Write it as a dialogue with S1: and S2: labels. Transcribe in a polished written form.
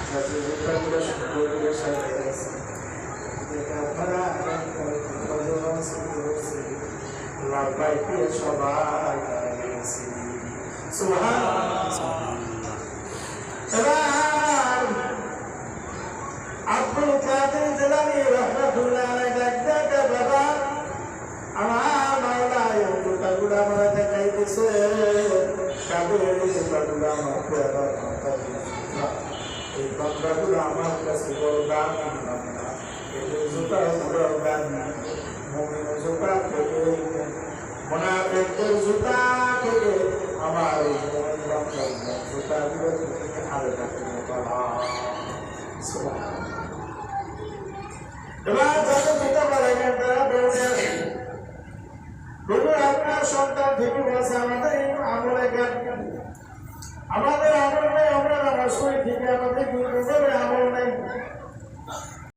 S1: আব্দুল কাদের জিলানী রাহমাতুল্লাহ আলাইহি ডাকতে বাবা আমার মাওলা এই জুতাগুলো আমার দেখাইতেছে কাদের এই জুতাগুলো আমার পেয়ারা এই বান্দাগুলো আমার কাছে বড় দাম এই জুতাগুলো দাম মুমিনের জুতা থেকে মুনাফিকদের জুতা থেকে আমার এই জুতাগুলো থেকে আলাদা করে বলা এবার যাদের জুতা বাড়াইবেন তারা বেরোতে আসে প্রভু আপনার সন্তান থেকে বলেছে আমাদের আমলে জ্ঞান আমাদের আমলে আমরা নামাজ পড়ি ঠিক আমাদের